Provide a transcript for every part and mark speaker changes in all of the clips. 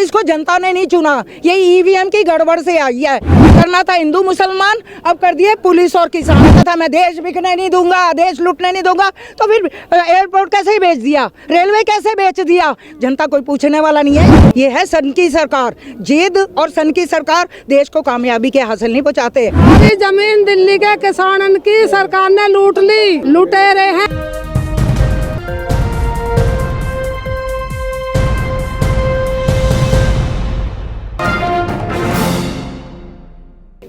Speaker 1: इसको जनता ने नहीं चुना, ये ईवीएम की गड़बड़ से आई है। करना था हिंदू मुसलमान, अब कर दिए पुलिस और किसान। था मैं देश बिकने नहीं दूंगा, देश लूटने नहीं दूंगा, तो फिर एयरपोर्ट कैसे बेच दिया, रेलवे कैसे बेच दिया, जनता कोई पूछने वाला नहीं है। ये है सन की सरकार, जिद और सन की सरकार देश को कामयाबी के हासिल नहीं पहुंचाते।
Speaker 2: जमीन दिल्ली के किसानन की सरकार ने लूट ली, लुटेरे हैं।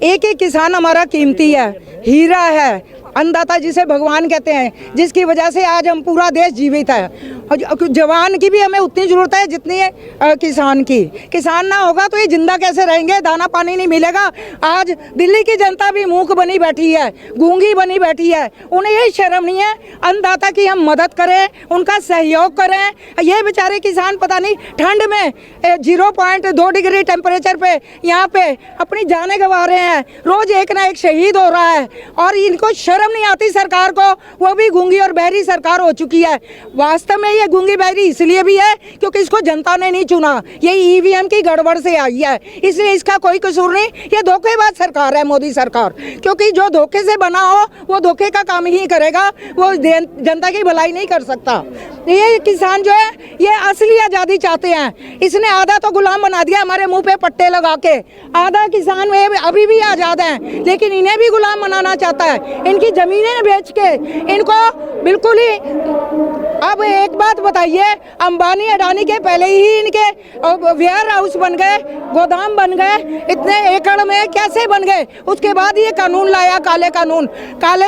Speaker 1: एक एक किसान हमारा कीमती है, हीरा है, अन्नदाता जिसे भगवान कहते हैं, जिसकी वजह से आज हम पूरा देश जीवित है। जवान की भी हमें उतनी ज़रूरत है जितनी है किसान की। किसान ना होगा तो ये जिंदा कैसे रहेंगे, दाना पानी नहीं मिलेगा। आज दिल्ली की जनता भी मूक बनी बैठी है, गूंगी बनी बैठी है। उन्हें यही शर्म नहीं है अन्नदाता की हम मदद करें, उनका सहयोग करें। ये बेचारे किसान पता नहीं ठंड में 0.2 डिग्री टेम्परेचर पे यहाँ पे अपनी जानें गंवा रहे हैं। रोज एक ना एक शहीद हो रहा है और इनको शर्म नहीं आती सरकार को। वो भी गूंगी और बहरी सरकार हो चुकी है। वास्तव में ये गूंगी बहरी इसलिए भी है क्योंकि इसको जनता ने नहीं चुना, ये ईवीएम की गड़बड़ से आई है, इसलिए इसका कोई कसूर नहीं। ये धोखेबाज सरकार है मोदी सरकार, क्योंकि जो धोखे से बना हो वो धोखे का काम ही करेगा, वो जनता की भलाई नहीं कर सकता। ये किसान जो है ये असली आज़ादी चाहते हैं। इसने आधा तो गुलाम बना दिया हमारे मुंह पे पट्टे लगा के, आधा किसान में अभी भी आज़ाद हैं, लेकिन इन्हें भी गुलाम बनाना चाहता है। इनकी ज़मीनें बेच के इनको बिल्कुल ही। अब एक बात बताइए, अंबानी अडानी के पहले ही इनके वेयर हाउस बन गए, गोदाम बन गए, इतने एकड़ में कैसे बन गए? उसके बाद ये कानून लाया, काले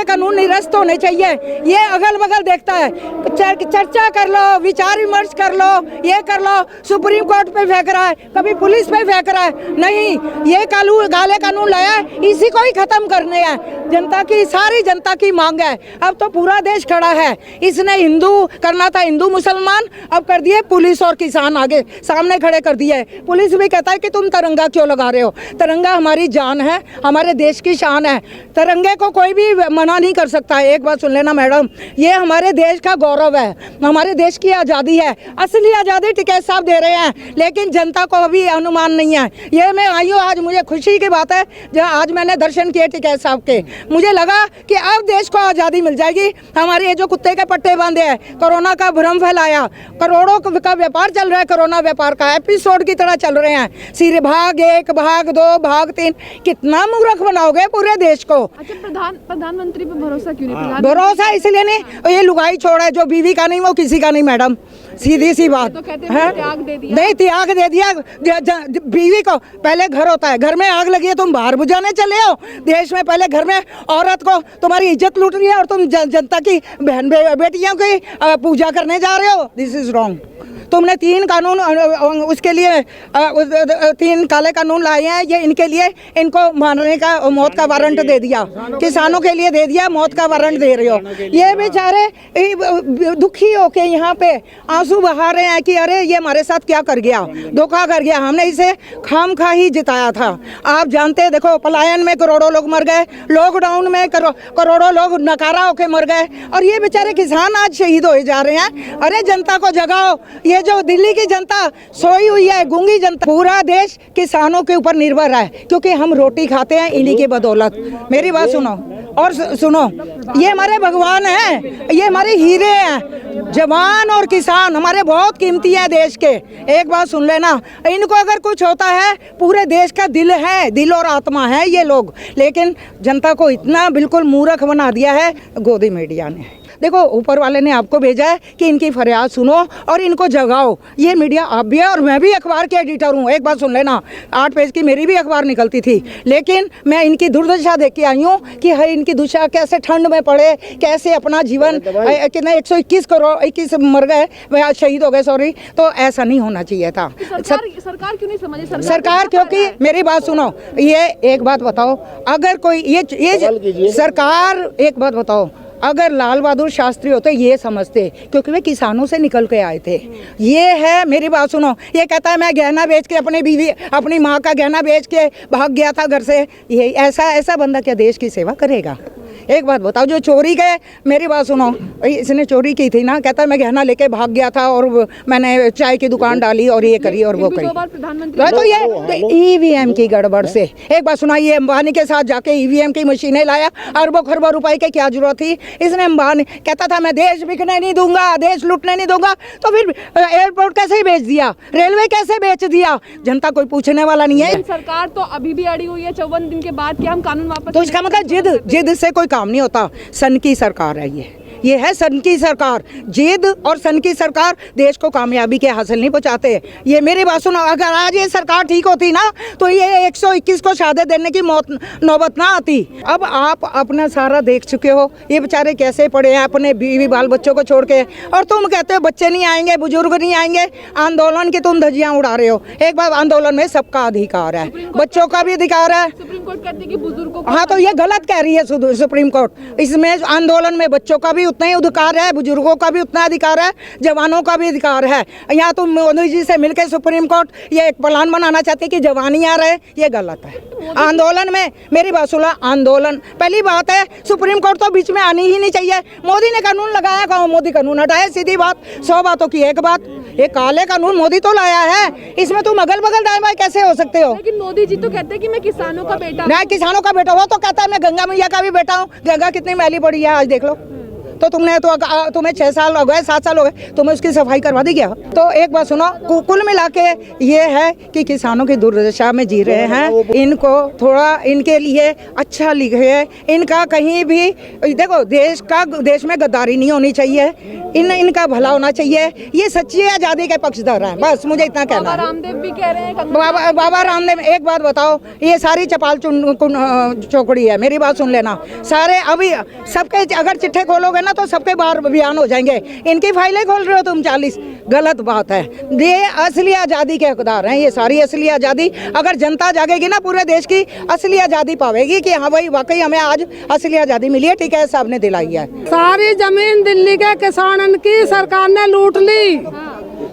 Speaker 1: कानून निरस्त होने चाहिए। ये अगल बगल देखता है, चर्चा कर लो, विचार विमर्श कर लो, ये कर लो, सुप्रीम कोर्ट पे फेंक रहा है, कभी पुलिस पे फेंक रहा है। नहीं, ये काले कानून लाया है, इसी को ही खत्म करने हैं। जनता की, सारी जनता की मांग है। अब तो पूरा देश खड़ा है। इसने हिंदू करना था हिंदू मुसलमान, अब कर दिए पुलिस और किसान आगे सामने खड़े कर दिए। पुलिस भी कहता है कि तुम तिरंगा क्यों लगा रहे हो? तिरंगा हमारी जान है, हमारे देश की शान है। तिरंगे को कोई भी मना नहीं कर सकता है। एक बात सुन लेना मैडम, ये हमारे देश का गौरव है, हमारे देश की आज़ादी है। असली आज़ादी टिकैत साहब दे रहे हैं, लेकिन जनता को अभी अनुमान नहीं है। ये मैं आई हूँ, आज मुझे खुशी की बात है जहाँ आज मैंने दर्शन किए टिकैत साहब के। मुझे लगा कि अब देश को आज़ादी मिल जाएगी। हमारे ये जो कुत्ते के पट्टे बांधे हैं, कोरोना का भ्रम फैलाया, करोड़ों का व्यापार चल रहा है, कोरोना व्यापार का एपिसोड की तरह चल रहे हैं। सिरे भाग 1, भाग 2, भाग 3, कितना मूर्ख बनाओगे पूरे देश को?
Speaker 3: अच्छा, प्रधानमंत्री पे भरोसा क्यों नहीं?
Speaker 1: भरोसा इसलिए नहीं, ये लुगाई छोड़ा है, जो बीवी का नहीं वो किसी का नहीं मैडम, सीधी सी बात
Speaker 3: तो कहते हैं त्याग दे दिया।
Speaker 1: नहीं, त्याग दे दिया। बीवी को पहले घर होता है, घर में आग लगी है, तुम बाहर बुझाने चले हो। देश में पहले घर में औरत को तुम्हारी इज्जत लूट रही है और तुम जनता की बहन बेटियों की पूजा करने जा रहे हो। This is wrong. तुमने 3 कानून उसके लिए 3 काले कानून लाए हैं, ये इनके लिए, इनको मारने का, मौत का वारंट दे दिया, किसानों के लिए दे दिया, मौत का वारंट दे रहे हो। ये बेचारे दुखी होके यहाँ पे आंसू बहा रहे हैं कि अरे ये हमारे साथ क्या कर गया, धोखा कर गया, हमने इसे खामखा ही जिताया था। आप जानते हैं, देखो पलायन में करोड़ों लोग मर गए, लॉकडाउन में करोड़ों लोग नकारा होके मर गए, और ये बेचारे किसान आज शहीद हो जा रहे हैं। अरे जनता को जगाओ। ये जो दिल्ली की जनता सोई हुई है, गूंगी जनता, पूरा देश किसानों के ऊपर निर्भर है, क्योंकि हम रोटी खाते हैं इन्हीं की बदौलत। मेरी बात सुनो और सुनो, ये हमारे भगवान हैं, ये हमारे हीरे हैं। जवान और किसान हमारे बहुत कीमती हैं देश के। एक बात सुन लेना, इनको अगर कुछ होता है, पूरे देश का दिल है, दिल और आत्मा है ये लोग, लेकिन जनता को इतना बिल्कुल मूर्ख बना दिया है गोदी मीडिया ने। देखो, ऊपर वाले ने आपको भेजा है कि इनकी फरियाद सुनो और इनको जगाओ। ये मीडिया आप भी है और मैं भी अखबार के एडिटर हूँ। एक बात सुन लेना, 8 पेज की मेरी भी अखबार निकलती थी, लेकिन मैं इनकी दुर्दशा देख के आई हूँ कि है इनकी दुशा, कैसे ठंड में पड़े, कैसे अपना जीवन, कितना 121 मर गए, शहीद हो गए, सॉरी। तो ऐसा नहीं होना चाहिए था।
Speaker 3: सरकार क्यों नहीं समझी?
Speaker 1: सरकार, क्योंकि मेरी बात सुनो, ये एक बात बताओ, अगर कोई ये सरकार, एक बात बताओ, अगर लाल बहादुर शास्त्री होते ये समझते, क्योंकि वे किसानों से निकल के आए थे। ये है, मेरी बात सुनो, ये कहता है मैं गहना बेच के अपनी बीवी, अपनी माँ का गहना बेच के भाग गया था घर से। ये ऐसा बंदा क्या देश की सेवा करेगा? एक बात बताओ, जो चोरी गए, मेरी बात सुनो, इसने चोरी की थी ना, कहता है मैं गहना लेके भाग गया था और मैंने चाय की दुकान डाली और ये करी और वो
Speaker 3: फिर भी
Speaker 1: करी।
Speaker 3: 2 बार प्रधानमंत्री
Speaker 1: तो ये ईवीएम की गड़बड़ से, एक बात सुनाइए, अंबानी के साथ जाके ईवीएम की मशीनें लाया, अरबों खरबों रुपए की क्या जरूरत थी? इसने अंबानी कहता था मैं देश बिकने नहीं दूंगा, देश लूटने नहीं दूंगा, तो फिर एयरपोर्ट कैसे बेच दिया, रेलवे कैसे बेच दिया? जनता कोई पूछने वाला नहीं है।
Speaker 3: सरकार तो अभी भी अड़ी हुई है 54 दिन के बाद कि हम कानून वापस।
Speaker 1: तो इसका मतलब जिद से कोई काम नहीं होता। सन की सरकार है ये है सन की सरकार। जिद और सन की सरकार देश को कामयाबी के हासिल नहीं पहुंचाते। ये मेरी बात सुनो, अगर आज ये सरकार ठीक होती ना तो ये 121 को शहादत देने की मौत नौबत ना आती। अब आप अपना सारा देख चुके हो, ये बेचारे कैसे पड़े हैं अपने बीवी बाल बच्चों को छोड़ के, और तुम कहते हो बच्चे नहीं आएंगे, बुजुर्ग नहीं आएंगे। आंदोलन की तुम धज्जियां उड़ा रहे हो। एक बार आंदोलन में सबका अधिकार है, बच्चों का भी अधिकार है।
Speaker 3: सुप्रीम कोर्ट कहती है कि बुजुर्गों को।
Speaker 1: हाँ, तो ये गलत कह रही है सुप्रीम कोर्ट। इसमें आंदोलन में बच्चों का भी उतना ही अधिकार है, बुजुर्गों का भी उतना अधिकार है, जवानों का भी अधिकार है। यहाँ तुम मोदी जी से मिलकर सुप्रीम कोर्ट ये एक प्लान बनाना चाहती है कि जवान ही आ रहे, ये गलत है। आंदोलन में मेरी बात सुना, आंदोलन पहली बात है, सुप्रीम कोर्ट तो बीच में आनी ही नहीं चाहिए। मोदी ने कानून लगाया, कहो मोदी कानून हटाए, सीधी बात। 100 बातों की एक बात, ये काले कानून मोदी तो लाया है, इसमें तुम अगल बगल दाएं बाएं कैसे हो सकते हो?
Speaker 3: लेकिन मोदी जी तो कहते हैं कि मैं किसानों का बेटा।
Speaker 1: मैं किसानों का बेटा हुआ तो कहता है मैं गंगा मैया का भी बेटा हूँ। गंगा कितनी मैली पड़ी है आज देख लो। तो तुम्हें 6 साल हो गए, 7 साल हो गए, तुम्हें उसकी सफाई करवा दी क्या? तो एक बात सुनो, कुल मिला के ये है कि किसानों की दुर्दशा में जी रहे हैं। इनको थोड़ा इनके लिए अच्छा लिखे, इनका कहीं भी देखो, देश में गद्दारी नहीं होनी चाहिए, इनका भला होना चाहिए। ये सच्ची आज़ादी के पक्षधर हैं, बस मुझे इतना कहना है।
Speaker 3: बाबा रामदेव भी कह रहे हैं।
Speaker 1: बाबा रामदेव, एक बात बताओ, ये सारी चपाल चौकड़ी है। मेरी बात सुन लेना, सारे अभी सबके अगर चिट्ठे खोलोगे ना तो सबके बाहर बयान हो जाएंगे। इनकी फाइलें खोल रहे हो तुम 40, गलत बात है। ये असली आज़ादी के हकदार हैं, ये सारी असली आज़ादी। अगर जनता जागेगी ना पूरे देश की असली आज़ादी पावेगी कि हाँ भाई वाकई हमें आज असली आज़ादी मिली है, ठीक है, साहब ने दिलाई है।
Speaker 2: सारी जमीन दिल्ली के किसानन की सरकार ने लूट ली।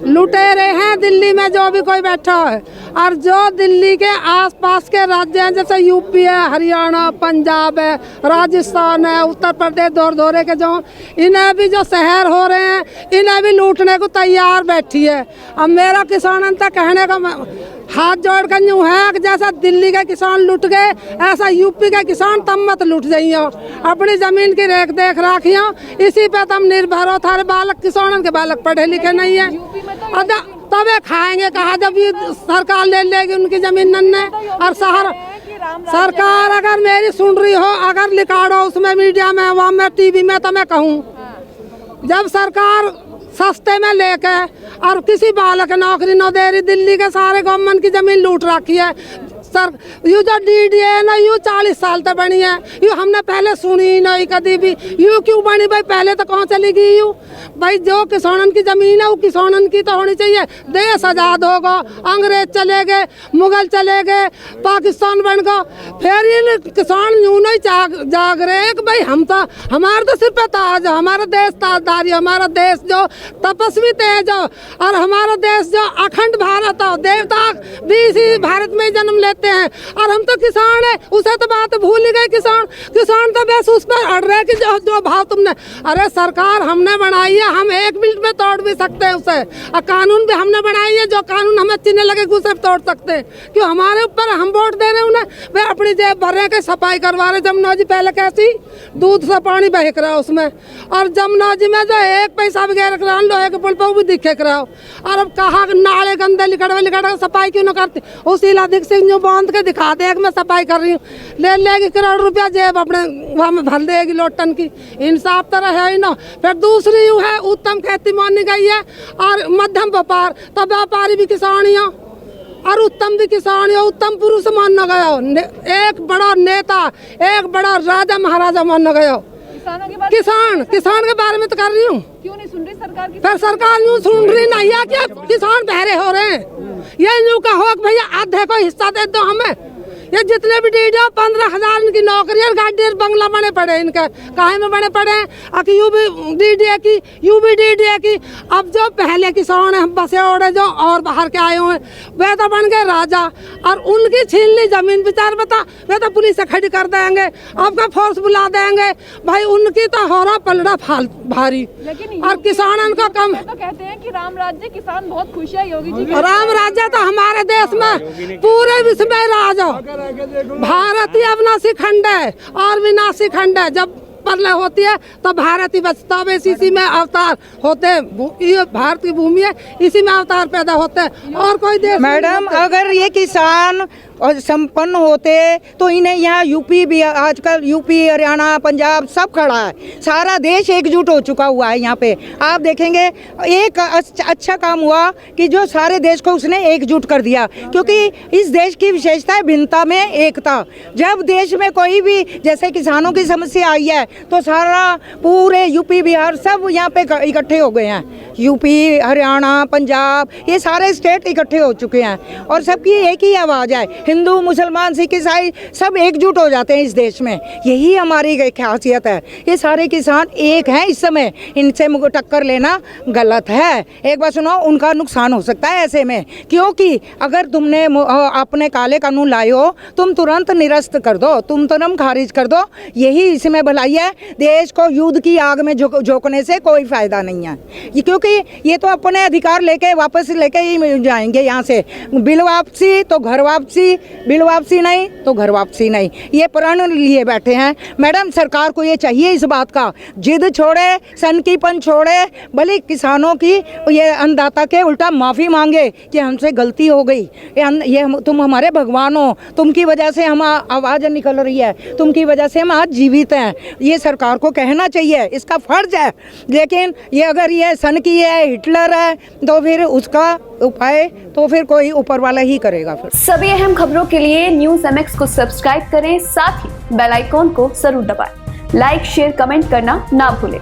Speaker 2: लुटेरे हैं दिल्ली में जो भी कोई बैठा है, और जो दिल्ली के आसपास के राज्य हैं जैसे यूपी है, हरियाणा, पंजाब है, राजस्थान है, उत्तर प्रदेश, दौर दौरे के जो इन्हें भी जो शहर हो रहे हैं, इन्हें भी लूटने को तैयार बैठी है। अब मेरा किसान तक कहने का हाथ जोड़ कर यूँ है कि जैसा दिल्ली के किसान लुट गए, ऐसा यूपी के किसान तब मत लुट जाइयो। अपनी जमीन की रेख देख राखियो, इसी पे तुम निर्भर हो। थारे बालक, किसानों के बालक पढ़े लिखे नहीं है, तबे खाएंगे कहा जब ये सरकार ले लेगी उनकी जमीन नन्ने। और सरकार अगर मेरी सुन रही हो, अगर लिखाड़ो उसमें मीडिया में, वहाँ में टीवी में, तो मैं कहूँ जब सरकार सस्ते में लेके और किसी बालक नौकरी न दे रही, दिल्ली के सारे गवर्नमेंट की जमीन लूट रखी है। सर यू जो DDA है ना, यू 40 साल तक बनी है, यू हमने पहले सुनी ही नहीं कभी भी। यू क्यों बनी भाई, पहले तो कहाँ चली गई यू? भाई जो किसानन की जमीन है वो किसानन की तो होनी चाहिए। देश आज़ाद होगा, अंग्रेज चले गए, मुगल चले गए, पाकिस्तान बन गया, फिर ये किसान यूँ नहीं जाग रहे कि भाई हम तो, हमारा तो सिर्फ ताज, हमारा देश ताजदारी, हमारा देश जो तपस्वी तेज हो, और हमारा देश जो अखंड भारत हो, देवता भी इसी भारत में जन्म लेते हैं, और हम तो किसान है। उसे तो बात भूल ही गए, किसान तो बस उस पर अड़ रहे कि जो भाव तुमने, अरे सरकार हमने बनाई है, हम 1 मिनट में तोड़ भी सकते हैं उसे। और कानून भी हमने बनाई है, जो कानून हमें चिन्ह लगे उसे तोड़ सकते हैं। क्यों हमारे ऊपर हम वोट दे रहे उन्हें, वे अपनी जेब भर रहे के सफाई करवा रहे। जमुना जी पहले कैसी दूध से पानी बहक रहा उसमें, और जमुना जी में जो 1 पैसा भी गैर करा, लोहे के पुल पर भी दिखे कराओ। और अब कहा नाले गंदे लिकड़ सफाई क्यों न करती? उस इलादिक सिंह जो बांध के दिखा दे मैं सफाई कर रही हूँ, ले लेगी करोड़ रुपया जेब अपने वहाँ में भर देगी लोटन की। इंसाफ तरह है ही ना। फिर दूसरी यूँ है, उत्तम खेती मानी गई है, और मध्यम व्यापार, तो व्यापारी भी किसान ही हो और उत्तम भी किसान हो। उत्तम पुरुष माना गया हो, एक बड़ा नेता, एक बड़ा राजा महाराजा माना गया हो। किसान के बारे में तो कर रही हूँ।
Speaker 3: क्यों नहीं सुन रही सरकार की?
Speaker 2: फिर सरकार यूँ सुन रही नहीं है, क्या किसान बहरे हो रहे हैं? ये यूँ कहो कि भैया आधे को हिस्सा दे दो हमें। ये जितने भी DDA 15,000 इनकी नौकरी और गाड़ी बंगला बने पड़े, इनके काहे में बने पड़े हैं? यू भी DDA की। अब जो पहले किसान हैं बसे ओढ़े जो और बाहर के आए हुए, वे तो बन गए राजा। और उनकी छीन ली जमीन। विचार बता, वे तो पुलिस से खड़ी कर देंगे, आपका फोर्स बुला देंगे भाई। उनकी तो हो रहा पलड़ा भारी,
Speaker 3: लेकिन
Speaker 2: और किसानों का कम।
Speaker 3: तो कहते हैं कि राम राज्य, किसान बहुत खुश है योगी जी के।
Speaker 2: राम राज्य तो हमारे देश में पूरे विश्व में राज हो। भारत ही अविनाशी खंड है और विनाशी खंड है। जब प्रलय होती है तो भारत ही बचता है, इसी में अवतार होते हैं। ये भारत की भूमि है, इसी में अवतार पैदा होते हैं और कोई देश।
Speaker 1: मैडम अगर ये किसान और संपन्न होते तो इन्हें यहाँ यूपी भी, आजकल यूपी हरियाणा पंजाब सब खड़ा है, सारा देश एकजुट हो चुका हुआ है। यहाँ पे आप देखेंगे एक अच्छा काम हुआ कि जो सारे देश को उसने एकजुट कर दिया, क्योंकि इस देश की विशेषता है भिन्नता में एकता। जब देश में कोई भी जैसे किसानों की समस्या आई है तो सारा पूरे यूपी बिहार सब यहाँ पे इकट्ठे हो गए हैं। यूपी हरियाणा पंजाब ये सारे स्टेट इकट्ठे हो चुके हैं और सबकी एक ही आवाज़ है। हिंदू मुसलमान सिख ईसाई सब एकजुट हो जाते हैं इस देश में, यही हमारी खासियत है। ये सारे किसान एक हैं इस समय, इनसे मुझे टक्कर लेना गलत है। एक बार सुनो, उनका नुकसान हो सकता है ऐसे में, क्योंकि अगर तुमने अपने काले कानून लाए हो तुम तुरंत निरस्त कर दो, तुम तुरंत खारिज कर दो, यही इसमें भलाई है। देश को युद्ध की आग में झोंकने से कोई फायदा नहीं है, क्योंकि ये तो अपने अधिकार लेके वापस लेके ही जाएंगे यहाँ से। बिल वापसी तो घर वापसी, बिल वापसी नहीं तो घर वापसी नहीं, ये प्रण लिए बैठे हैं। मैडम सरकार को ये चाहिए इस बात का जिद छोड़े, सनकीपन छोड़े, भले किसानों की ये अन्नदाता के उल्टा माफ़ी मांगे कि हमसे गलती हो गई, ये तुम हमारे भगवान हो, तुम की वजह से हम आवाज़ निकल रही है, तुम की वजह से हम आज जीवित हैं। ये सरकार को कहना चाहिए, इसका फर्ज है। लेकिन ये अगर ये सन की है, हिटलर है, तो फिर उसका उपाय तो फिर कोई ऊपर वाला ही करेगा। फिर
Speaker 4: सभी अहम खबरों के लिए न्यूज़ MX को सब्सक्राइब करें, साथ ही बेल आइकॉन को जरूर दबाएं। लाइक शेयर कमेंट करना ना भूलें।